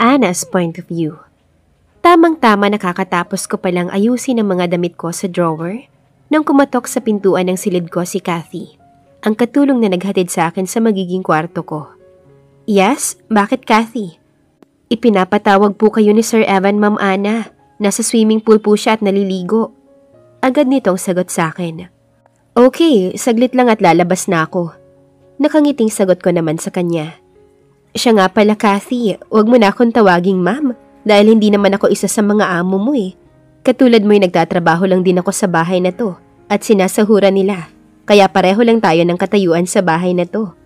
Anna's point of view. Tamang-tama nakakatapos ko palang ayusin ang mga damit ko sa drawer nang kumatok sa pintuan ng silid ko si Kathy, ang katulong na naghatid sa akin sa magiging kwarto ko. Yes, bakit Kathy? Ipinapatawag po kayo ni Sir Evan, Ma'am Anna. Nasa swimming pool po siya at naliligo. Agad nitong sagot sa akin. Okay, saglit lang at lalabas na ako. Nakangiting sagot ko naman sa kanya. Siya nga pala Kathy, huwag mo na akong tawaging ma'am dahil hindi naman ako isa sa mga amo mo eh. Katulad mo nagtatrabaho lang din ako sa bahay na to at sinasahuran nila. Kaya pareho lang tayo ng katayuan sa bahay na to.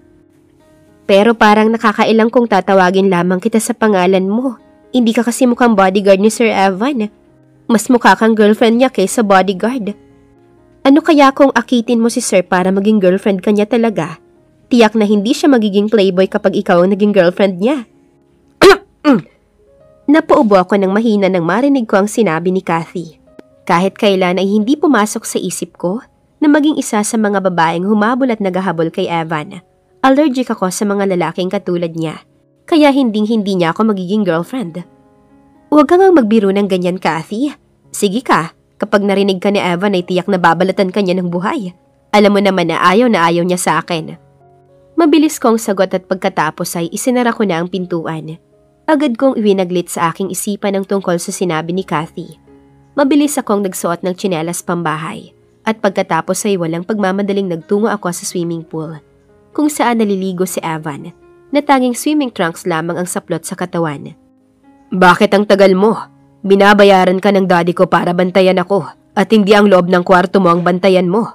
Pero parang nakakailang kung tatawagin lamang kita sa pangalan mo. Hindi ka kasi mukhang bodyguard ni Sir Evan. Mas mukha kang girlfriend niya kaysa bodyguard. Ano kaya kung akitin mo si Sir para maging girlfriend ka niya talaga? Tiyak na hindi siya magiging playboy kapag ikaw ang naging girlfriend niya. Napaubo ako ng mahina nang marinig ko ang sinabi ni Kathy. Kahit kailan ay hindi pumasok sa isip ko na maging isa sa mga babaeng humabol at naghahabol kay Evan. Allergic ako sa mga lalaking katulad niya, kaya hinding-hindi niya ako magiging girlfriend. Huwag kang magbiro ng ganyan, Kathy. Sige ka, kapag narinig ka ni Evan ay tiyak na babalatan ka niya ng buhay. Alam mo naman na ayaw niya sa akin. Mabilis kong sagot at pagkatapos ay isinara ko na ang pintuan. Agad kong iwinaglit sa aking isipan ang tungkol sa sinabi ni Kathy. Mabilis akong nagsuot ng tsinelas pambahay at pagkatapos ay walang pagmamadaling nagtungo ako sa swimming pool kung saan naliligo si Evan na tanging swimming trunks lamang ang saplot sa katawan. Bakit ang tagal mo? Binabayaran ka ng daddy ko para bantayan ako at hindi ang loob ng kwarto mo ang bantayan mo.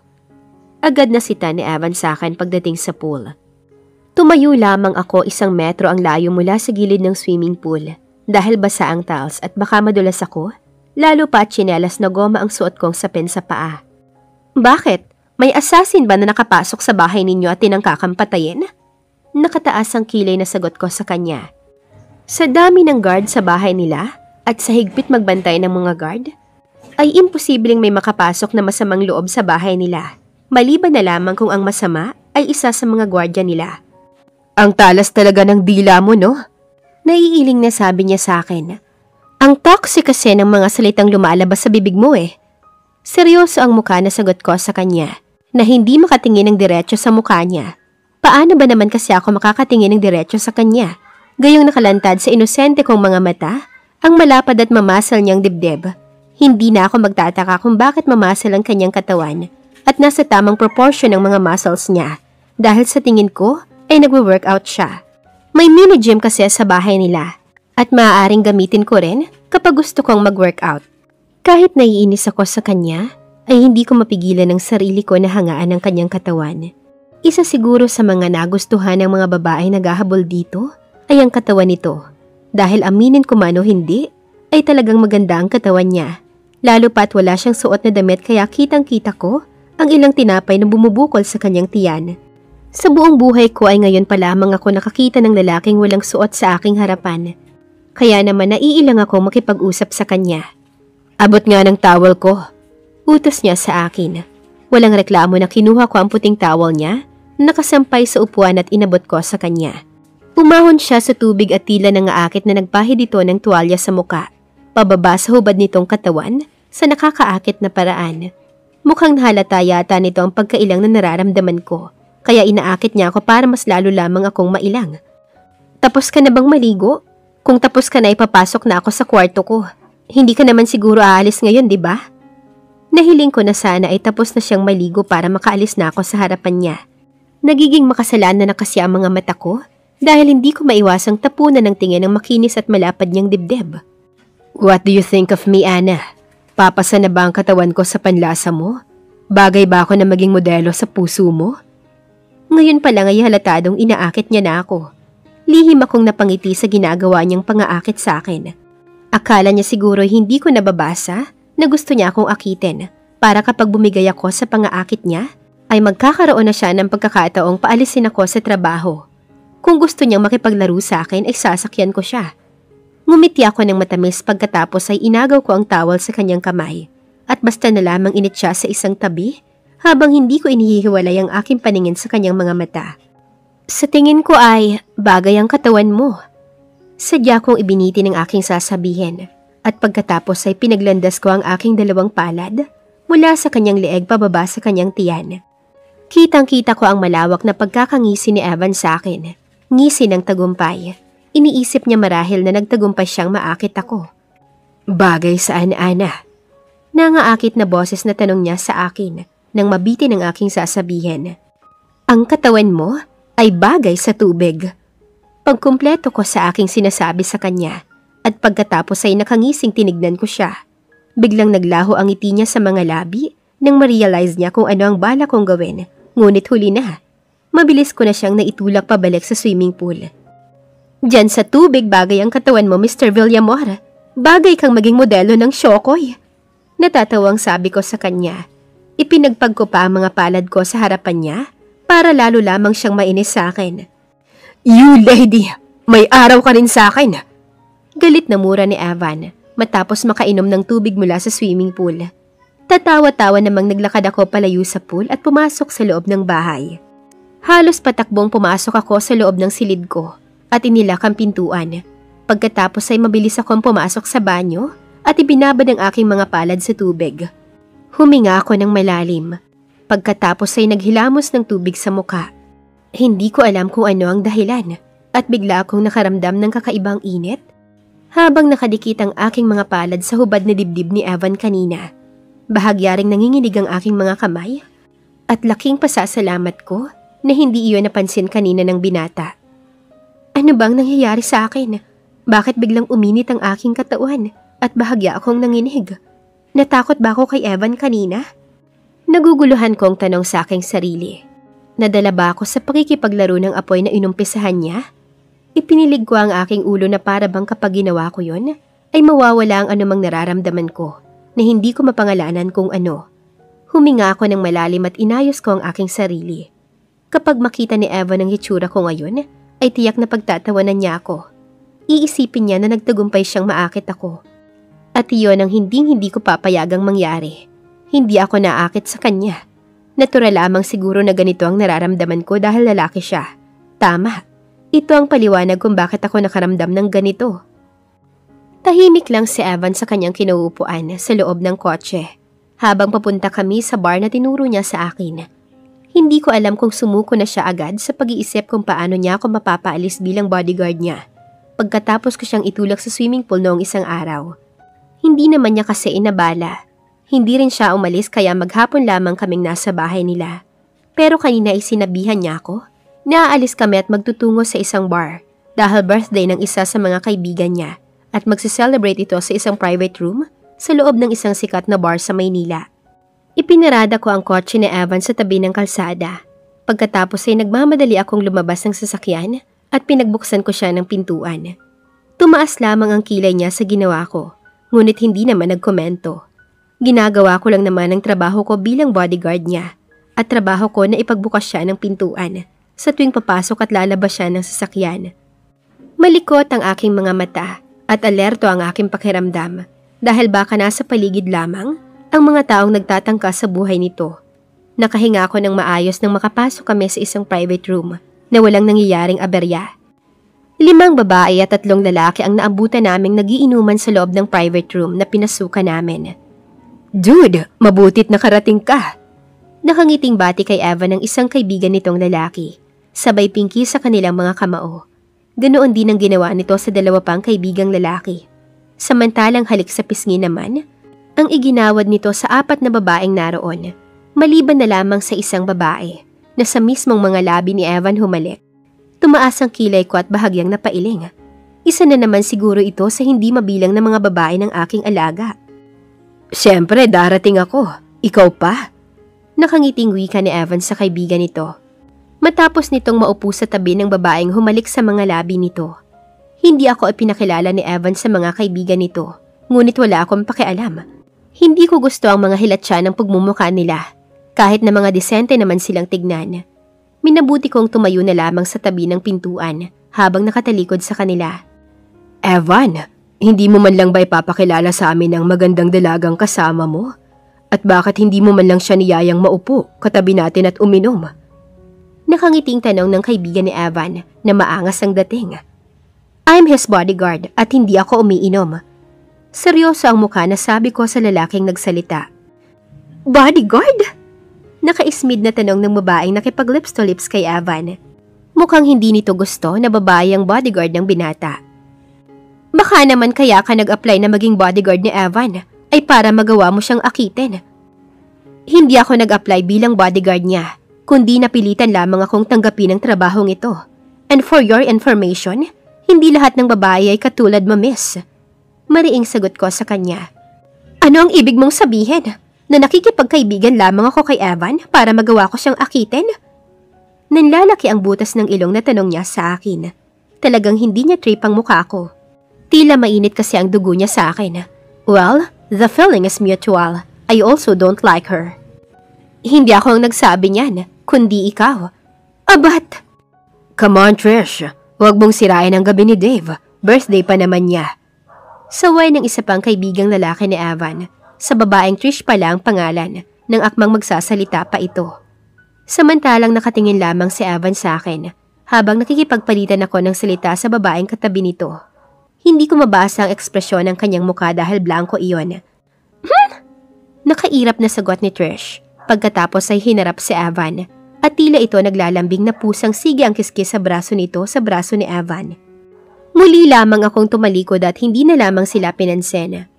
Agad na sita ni Evan sa akin pagdating sa pool. Tumayo lamang ako 1 metro ang layo mula sa gilid ng swimming pool dahil basa ang tiles at baka madulas ako, lalo pa at tsinelas na goma ang suot kong sapin sa paa. Bakit? May assassin ba na nakapasok sa bahay ninyo at tinangkakang patayin? Nakataas ang kilay na sagot ko sa kanya. Sa dami ng guard sa bahay nila at sa higpit magbantay ng mga guard, ay imposibleng may makapasok na masamang loob sa bahay nila, maliban na lamang kung ang masama ay isa sa mga gwardya nila. Ang talas talaga ng dila mo, no? Naiiling na sabi niya sa akin. Ang toxic kasi ng mga salitang lumalabas sa bibig mo eh. Seryoso ang mukha na sagot ko sa kanya na hindi makatingin ng diretso sa mukha niya. Paano ba naman kasi ako makakatingin ng diretso sa kanya? Gayong nakalantad sa inosente kong mga mata, ang malapad at mamasal niyang dibdib. Hindi na ako magtataka kung bakit mamasal ang kanyang katawan at nasa tamang proportion ng mga muscles niya dahil sa tingin ko ay nagwe-workout siya. May mini gym kasi sa bahay nila at maaaring gamitin ko rin kapag gusto kong mag-workout. Kahit naiinis ako sa kanya, ay hindi ko mapigilan ng sarili ko na hangaan ang kanyang katawan. Isa siguro sa mga nagustuhan ng mga babae naghahabol dito ay ang katawan nito. Dahil aminin ko man o hindi, ay talagang maganda ang katawan niya. Lalo pa't wala siyang suot na damit kaya kitang-kita ko ang ilang tinapay na bumubukol sa kanyang tiyan. Sa buong buhay ko ay ngayon pa lamang ako nakakita ng lalaking walang suot sa aking harapan. Kaya naman naiilang ako makipag-usap sa kanya. Abot nga ng towel ko. Utos niya sa akin. Walang reklamo na kinuha ko ang puting towel niya, nakasampay sa upuan at inabot ko sa kanya. Umahon siya sa tubig at tila nangaakit na nagpahid ito ng tuwalya sa muka, pababa sa hubad nitong katawan sa nakakaakit na paraan. Mukhang halata yata nito ang pagkailang na nararamdaman ko. Kaya inaakit niya ako para mas lalo lamang akong mailang. Tapos ka na bang maligo? Kung tapos ka na ipapasok na ako sa kwarto ko. Hindi ka naman siguro aalis ngayon, di ba? Nahiling ko na sana ay tapos na siyang maligo para makaalis na ako sa harapan niya. Nagiging makasalanan na kasi ang mga mata ko dahil hindi ko maiwasang tapunan ng tingin ng makinis at malapad niyang dibdib. What do you think of me, Anna? Papasa na ba ang katawan ko sa panlasa mo? Bagay ba ako na maging modelo sa puso mo? Ngayon pa lang ay halatadong inaakit niya na ako. Lihim akong napangiti sa ginagawa niyang pangaakit sa akin. Akala niya siguro hindi ko nababasa na gusto niya akong akitin para kapag bumigay ako sa pangaakit niya ay magkakaroon na siya ng pagkakataong paalisin ako sa trabaho. Kung gusto niyang makipaglaro sa akin ay sasakyan ko siya. Ngumiti ako ng matamis pagkatapos ay inagaw ko ang towel sa kanyang kamay at basta na lamang init siya sa isang tabi habang hindi ko inihihiwalay ang aking paningin sa kanyang mga mata. Sa tingin ko ay bagay ang katawan mo. Sadya kong ibiniti ng aking sasabihin at pagkatapos ay pinaglandas ko ang aking dalawang palad mula sa kanyang leeg pababa sa kanyang tiyan. Kitang-kita ko ang malawak na pagkakangisi ni Evan sa akin. Ngisi ng tagumpay. Iniisip niya marahil na nagtagumpay siyang maakit ako. Bagay saan, Ana? Nangaakit na boses na tanong niya sa akin nang mabitin ang aking sasabihin. Ang katawan mo ay bagay sa tubig. Pagkumpleto ko sa aking sinasabi sa kanya at pagkatapos ay nakangising tinignan ko siya. Biglang naglaho ang ngiti niya sa mga labi nang ma-realize niya kung ano ang bala kong gawin. Ngunit huli na. Mabilis ko na siyang naitulak pabalik sa swimming pool. Diyan sa tubig bagay ang katawan mo, Mr. Villamor. Bagay kang maging modelo ng Shokoy. Natatawang sabi ko sa kanya. Ipinagpag ko pa ang mga palad ko sa harapan niya para lalo lamang siyang mainis sa akin. You lady, may araw ka rin sa akin. Galit na mura ni Evan matapos makainom ng tubig mula sa swimming pool. Tatawa-tawa namang naglakad ako palayo sa pool at pumasok sa loob ng bahay. Halos patakbong pumasok ako sa loob ng silid ko at inilak ang pintuan. Pagkatapos ay mabilis akong pumasok sa banyo at ibinabad ang aking mga palad sa tubig. Huminga ako ng malalim. Pagkatapos ay naghilamos ng tubig sa muka. Hindi ko alam kung ano ang dahilan at bigla akong nakaramdam ng kakaibang init habang nakadikit ang aking mga palad sa hubad na dibdib ni Evan kanina. Bahagya ring nanginginig ang aking mga kamay at laking pasasalamat ko na hindi iyon napansin kanina ng binata. Ano bang nangyayari sa akin? Bakit biglang uminit ang aking katawan at bahagya akong nanginig? Natakot ba ako kay Evan kanina? Naguguluhan kong tanong sa aking sarili. Nadala ba ako sa pakikipaglaro ng apoy na inumpisahan niya? Ipinilig ko ang aking ulo na para bang kapag ginawa ko yon, ay mawawala ang anumang nararamdaman ko na hindi ko mapangalanan kung ano. Huminga ako ng malalim at inayos ko ang aking sarili. Kapag makita ni Evan ang hitsura ko ngayon, ay tiyak na pagtatawanan niya ako. Iisipin niya na nagtagumpay siyang maakit ako. At iyon ang hindi ko papayagang mangyari. Hindi ako naakit sa kanya. Natural lamang siguro na ganito ang nararamdaman ko dahil lalaki siya. Tama. Ito ang paliwanag kung bakit ako nakaramdam ng ganito. Tahimik lang si Evan sa kanyang kinauupuan sa loob ng kotse habang papunta kami sa bar na tinuro niya sa akin. Hindi ko alam kung sumuko na siya agad sa pag-iisip kung paano niya ako mapapaalis bilang bodyguard niya pagkatapos ko siyang itulak sa swimming pool noong isang araw. Hindi naman niya kasi inabala. Hindi rin siya umalis kaya maghapon lamang kaming nasa bahay nila. Pero kanina ay sinabihan niya ako na aalis kami at magtutungo sa isang bar dahil birthday ng isa sa mga kaibigan niya at magsiselebrate ito sa isang private room sa loob ng isang sikat na bar sa Maynila. Ipinarada ko ang kotse ni Evan sa tabi ng kalsada. Pagkatapos ay nagmamadali akong lumabas ng sasakyan at pinagbuksan ko siya ng pintuan. Tumaas lamang ang kilay niya sa ginawa ko, ngunit hindi naman nagkomento. Ginagawa ko lang naman ang trabaho ko bilang bodyguard niya at trabaho ko na ipagbukas siya ng pintuan sa tuwing papasok at lalabas siya ng sasakyan. Malikot ang aking mga mata at alerto ang aking pakiramdam dahil baka nasa paligid lamang ang mga taong nagtatangka sa buhay nito. Nakahinga ako ng maayos nang makapasok kami sa isang private room na walang nangyayaring aberya. 5 babae at 3 lalaki ang naabutan naming nagiinuman sa loob ng private room na pinasukan namin. Dude, mabutit nakarating ka. Nakangiting bati kay Evan ng isang kaibigan nitong lalaki. Sabay pingki sa kanilang mga kamao. Ganoon din ang ginawa nito sa 2 pang kaibigang lalaki. Samantalang halik sa pisngi naman, ang iginawad nito sa 4 na babaeng naroon, maliban na lamang sa isang babae na sa mismong mga labi ni Evan humalik. Tumaas ang kilay ko at bahagyang napailing. Isa na naman siguro ito sa hindi mabilang na mga babae ng aking alaga. Siyempre, darating ako. Ikaw pa? Nakangiting wika ni Evan sa kaibigan nito. Matapos nitong maupo sa tabi ng babaeng humalik sa mga labi nito. Hindi ako ipinakilala ni Evan sa mga kaibigan nito, ngunit wala akong pakialam. Hindi ko gusto ang mga hilatsa ng pagmumukha nila, kahit na mga disente naman silang tignan. Minabuti kong tumayo na lamang sa tabi ng pintuan habang nakatalikod sa kanila. Evan, hindi mo man lang ba ipapakilala sa amin ang magandang dalagang kasama mo? At bakit hindi mo man lang siya niyayang maupo katabi natin at uminom? Nakangiting tanong ng kaibigan ni Evan na maangas ang dating. I'm his bodyguard at hindi ako umiinom. Seryoso ang mukha na sabi ko sa lalaking nagsalita. Bodyguard? Nakaismid na tanong ng babaeng nakipag-lips to lips kay Evan. Mukhang hindi nito gusto na babae ang bodyguard ng binata. Baka naman kaya ka nag-apply na maging bodyguard ni Evan ay para magawa mo siyang akitin. Hindi ako nag-apply bilang bodyguard niya, kundi napilitan lamang akong tanggapin ang trabahong ito. And for your information, hindi lahat ng babae ay katulad mo, miss. Mariing sagot ko sa kanya. Ano ang ibig mong sabihin? Na nakikipagkaibigan lamang ako kay Evan para magawa ko siyang akitin? Nanlalaki ang butas ng ilong na tanong niya sa akin. Talagang hindi niya trip ang mukha ko. Tila mainit kasi ang dugo niya sa akin. Well, the feeling is mutual. I also don't like her. Hindi ako ang nagsabi niyan, kundi ikaw. Abat! Come on, Trish. Huwag mong sirain ang gabi ni Dave. Birthday pa naman niya. Saway ng isa pang kaibigang lalaki ni Evan. Sa babaeng Trish pala ang pangalan, nang akmang magsasalita pa ito. Samantalang nakatingin lamang si Evan sa akin, habang nakikipagpalitan ako ng salita sa babaeng katabi nito. Hindi ko mabasa ang ekspresyon ng kanyang mukha dahil blanco iyon. Nakairap na sagot ni Trish, pagkatapos ay hinarap si Evan, at tila ito naglalambing na pusang sige ang kiskis sa braso nito sa braso ni Evan. Muli lamang akong tumalikod at hindi na lamang sila pinansin.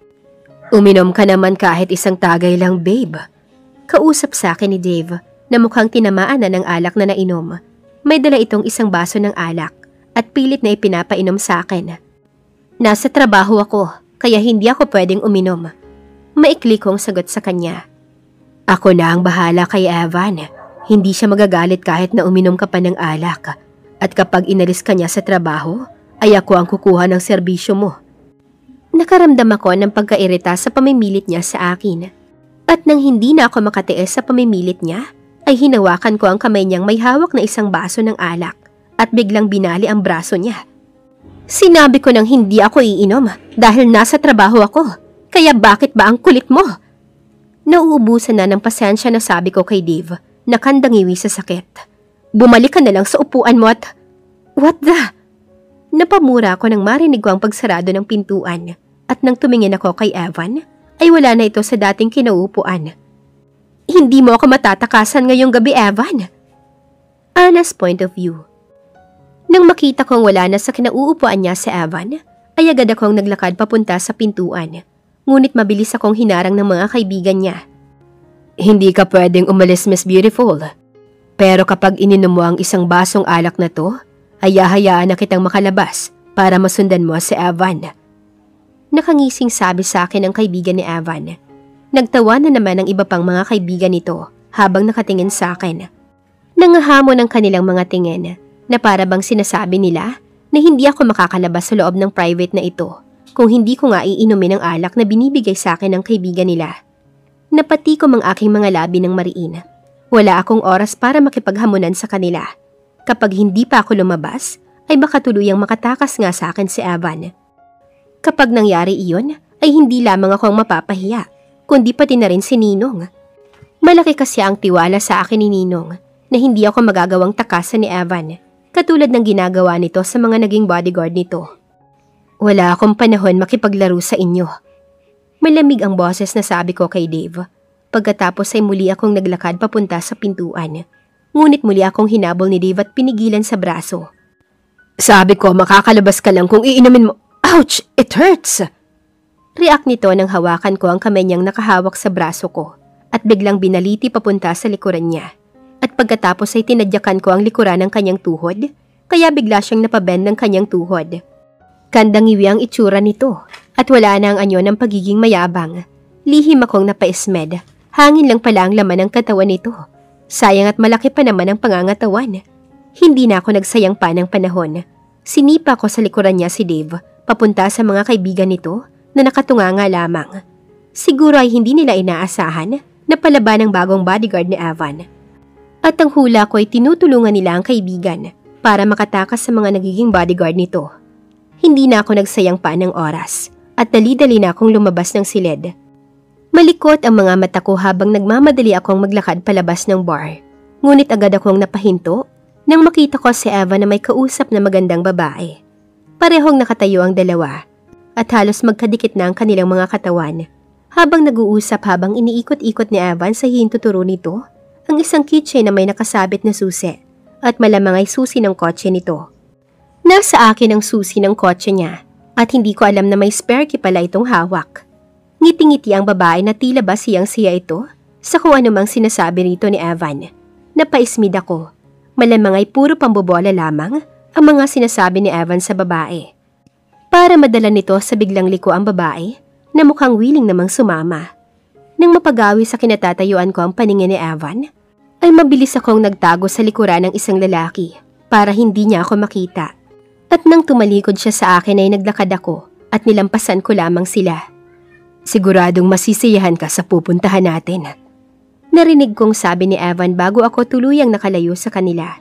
Uminom ka naman kahit isang tagay lang, babe. Kausap sa akin ni Dave na mukhang tinamaan na ng alak na nainom. May dala itong isang baso ng alak at pilit na ipinapainom sa akin. Nasa trabaho ako kaya hindi ako pwedeng uminom. Maikli kong sagot sa kanya. Ako na ang bahala kay Evan. Hindi siya magagalit kahit na uminom ka pa ng alak. At kapag inalis ka niya sa trabaho, ay ako ang kukuha ng serbisyo mo. Nakaramdam ako ng pagkairita sa pamimilit niya sa akin. At nang hindi na ako makatiis sa pamimilit niya, ay hinawakan ko ang kamay niyang may hawak na isang baso ng alak at biglang binali ang braso niya. Sinabi ko nang hindi ako iinom dahil nasa trabaho ako, kaya bakit ba ang kulit mo? Nauubusan na ng pasensya na sabi ko kay Dave na kandangiwi sa sakit. Bumalik ka na lang sa upuan mo at... What the... Napamura ako nang marinig ko ang pagsarado ng pintuan at nang tumingin ako kay Evan, ay wala na ito sa dating kinauupuan. Hindi mo ako matatakasan ngayong gabi, Evan. Anna's point of view. Nang makita kong wala na sa kinauupuan niya si Evan, ay agad akong naglakad papunta sa pintuan. Ngunit mabilis akong hinarang ng mga kaibigan niya. Hindi ka pwedeng umalis, Miss Beautiful. Pero kapag ininom mo ang isang basong alak na to, ay hahayaan na kitang makalabas para masundan mo si Evan. Nakangising sabi sa akin ang kaibigan ni Evan. Nagtawa na naman ang iba pang mga kaibigan nito habang nakatingin sa akin. Nangahamon ang kanilang mga tingin na para bang sinasabi nila na hindi ako makakalabas sa loob ng private na ito kung hindi ko nga iinumin ang alak na binibigay sa akin ng kaibigan nila. Napatikom ang aking mga labi ng mariin. Wala akong oras para makipaghamunan sa kanila. Kapag hindi pa ako lumabas, ay baka tuluyang makatakas nga sa akin si Evan. Kapag nangyari iyon, ay hindi lamang ako ang mapapahiya, kundi pati na rin si Ninong. Malaki kasi ang tiwala sa akin ni Ninong na hindi ako magagawang takasan ni Evan, katulad ng ginagawa nito sa mga naging bodyguard nito. Wala akong panahon makipaglaro sa inyo. Malamig ang boses na sabi ko kay Dave. Pagkatapos ay muli akong naglakad papunta sa pintuan. Ngunit muli akong hinabol ni Dave at pinigilan sa braso. Sabi ko makakalabas ka lang kung iinumin mo. Ouch! It hurts! React nito nang hawakan ko ang kamay niyang nakahawak sa braso ko at biglang binaliti papunta sa likuran niya. At pagkatapos ay tinadyakan ko ang likuran ng kanyang tuhod, kaya bigla siyang napabend ng kanyang tuhod. Kandangiwi ang itsura nito at wala na ang anyo ng pagiging mayabang. Lihim akong napaismed. Hangin lang pala ang laman ng katawan nito. Sayang at malaki pa naman ang pangangatawan. Hindi na ako nagsayang pa ng panahon. Sinipa ko sa likuran niya si Dave, papunta sa mga kaibigan nito na nakatunganga lamang. Siguro ay hindi nila inaasahan na palaban ng bagong bodyguard ni Evan. At ang hula ko ay tinutulungan nila ang kaibigan para makatakas sa mga nagiging bodyguard nito. Hindi na ako nagsayang pa ng oras at dali-dali na akong lumabas ng silid. Malikot ang mga mata ko habang nagmamadali akong maglakad palabas ng bar. Ngunit agad akong napahinto nang makita ko si Eva na may kausap na magandang babae. Parehong nakatayo ang dalawa at halos magkadikit na ang kanilang mga katawan. Habang nag-uusap habang iniikot-ikot ni Evan sa hintuturo nito, ang isang keychain na may nakasabit na susi at malamang ay susi ng kotse nito. Nasa akin ang susi ng kotse niya at hindi ko alam na may spare key pala itong hawak. Ngiti-ngiti ang babae na tila ba siyang-siya ito sa kung anumang sinasabi rito ni Evan. Napaismid ako. Malamang ay puro pambobola lamang ang mga sinasabi ni Evan sa babae. Para madala nito sa biglang liko ang babae, na mukhang willing namang sumama. Nang mapagawi sa kinatatayuan ko ang paningin ni Evan, ay mabilis akong nagtago sa likuran ng isang lalaki para hindi niya ako makita. At nang tumalikod siya sa akin ay naglakad ako at nilampasan ko lamang sila. Siguradong masisiyahan ka sa pupuntahan natin. Narinig kong sabi ni Evan bago ako tuluyang nakalayo sa kanila.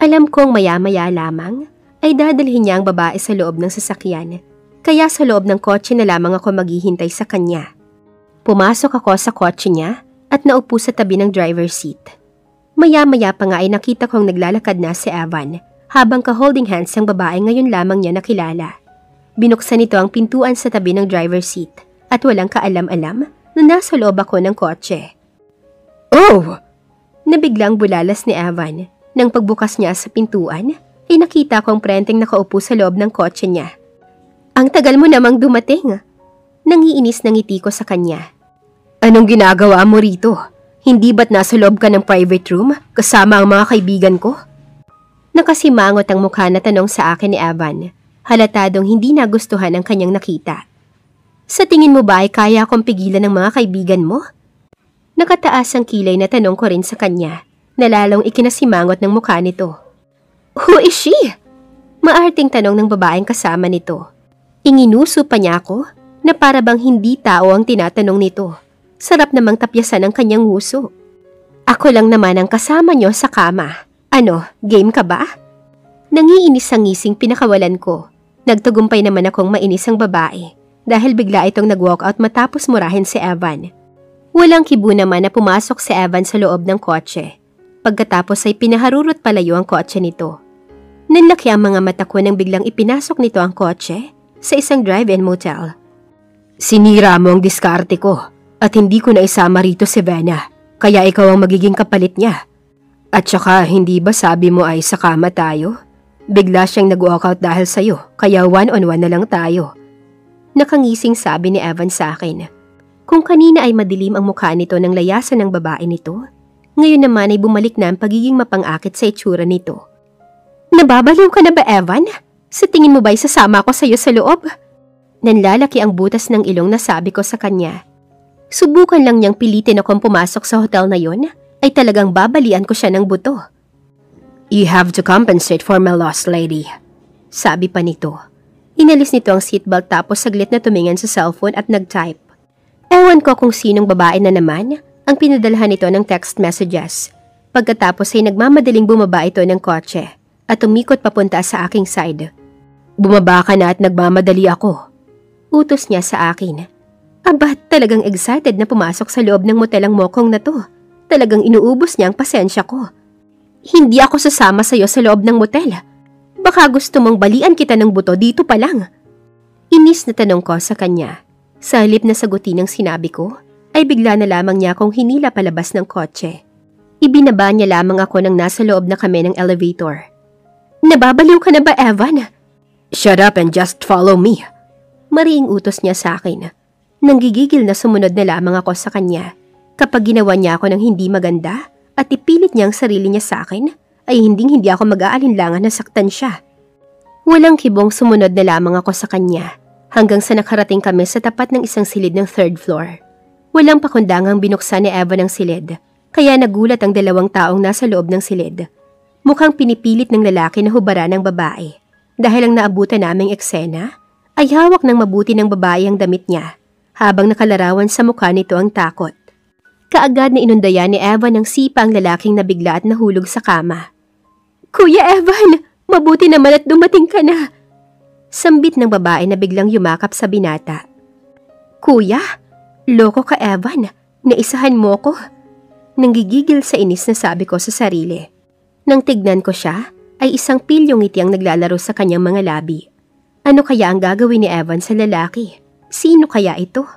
Alam kong maya-maya lamang ay dadalhin niya ang babae sa loob ng sasakyan. Kaya sa loob ng kotse na lamang ako maghihintay sa kanya. Pumasok ako sa kotse niya at naupo sa tabi ng driver's seat. Maya-maya pa nga ay nakita kong naglalakad na si Evan habang ka-holding hands ang babae ngayon lamang niya nakilala. Binuksan nito ang pintuan sa tabi ng driver's seat at walang kaalam-alam na nasa loob ako ng kotse. Oh! Nabiglang bulalas ni Evan. Nang pagbukas niya sa pintuan, ay nakita kong prenteng nakaupo sa loob ng kotse niya. Ang tagal mo namang dumating. Nangiinis ng ngiti ko sa kanya. Anong ginagawa mo rito? Hindi ba't nasa loob ka ng private room kasama ang mga kaibigan ko? Nakasimangot ang mukha na tanong sa akin ni Evan. Halatadong hindi nagustuhan ang kanyang nakita. Sa tingin mo ba ay kaya akong pigilan ng mga kaibigan mo? Nakataas ang kilay na tanong ko rin sa kanya, na lalong ikinasimangot ng mukha nito. Who is she? Maarting tanong ng babaeng kasama nito. Inginuso pa niya ako na para bang hindi tao ang tinatanong nito. Sarap namang tapyasan ang kanyang nguso. Ako lang naman ang kasama niyo sa kama. Ano, game ka ba? Nangiinis ang ngising pinakawalan ko. Nagtagumpay naman akong mainis ang babae dahil bigla itong nag-walkout matapos murahin si Evan. Walang kibo naman na pumasok si Evan sa loob ng kotse. Pagkatapos ay pinaharurot palayo ang kotse nito. Nanlaki ang mga mata ko nang biglang ipinasok nito ang kotse sa isang drive-in motel. Sinira mo ang diskarte ko at hindi ko na isama rito si Vena, kaya ikaw ang magiging kapalit niya. At saka hindi ba sabi mo ay sa kama tayo? Bigla siyang nag-walkout dahil sa'yo, kaya one-on-one na lang tayo. Nakangising sabi ni Evan sa akin. Kung kanina ay madilim ang mukha nito ng layasan ng babae nito, ngayon naman ay bumalik na ang pagiging mapang-akit sa itsura nito. Nababaliw ka na ba, Evan? Sa tingin mo ba'y sasama ako sa'yo sa loob? Nanlalaki ang butas ng ilong na sabi ko sa kanya. Subukan lang niyang pilitin akong pumasok sa hotel na yon, ay talagang babalian ko siya ng buto. You have to compensate for my loss, lady. Sabi pa nito. Inalis nito ang seatbelt tapos saglit na tumingin sa cellphone at nag-type. Ewan ko kung sinong babae na naman ang pinadalhan nito ng text messages. Pagkatapos ay nagmamadaling bumaba ito ng kotse at umikot papunta sa aking side. Bumaba ka na at nagmamadali ako. Utos niya sa akin. Aba, talagang excited na pumasok sa loob ng motel ang mokong na to. Talagang inuubos niya ang pasensya ko. Hindi ako sasama sa'yo sa loob ng motel. Baka gusto mong balian kita ng buto dito pa lang. Inis na tanong ko sa kanya. Sa halip na sagutin ang sinabi ko, ay bigla na lamang niya akong hinila palabas ng kotse. Ibinaba niya lamang ako nang nasa loob na kami ng elevator. Nababaliw ka na ba, Evan? Shut up and just follow me. Mariing utos niya sa akin. Nanggigigil na sumunod na lamang ako sa kanya. Kapag ginawa niya ako ng hindi maganda at ipilit niya ang sarili niya sa akin, ay hindi ako mag-aalinlangan na saktan siya. Walang kibong sumunod na lamang ako sa kanya hanggang sa nakarating kami sa tapat ng isang silid ng third floor. Walang pakundangang binuksan ni Evan ang silid, kaya nagulat ang dalawang taong nasa loob ng silid. Mukhang pinipilit ng lalaki na hubaran ng babae. Dahil ang naabutan naming eksena, ay hawak ng mabuti ng babae ang damit niya, habang nakalarawan sa mukha nito ang takot. Kaagad na inundayan ni Evan ng sipa ang lalaking nabigla at nahulog sa kama. Kuya Evan, mabuti naman at dumating ka na. Sambit ng babae na biglang yumakap sa binata. Kuya, loko ka Evan, naisahan mo ko. Nanggigigil sa inis na sabi ko sa sarili. Nang tignan ko siya, ay isang pilyong ngiti ang naglalaro sa kanyang mga labi. Ano kaya ang gagawin ni Evan sa lalaki? Sino kaya ito?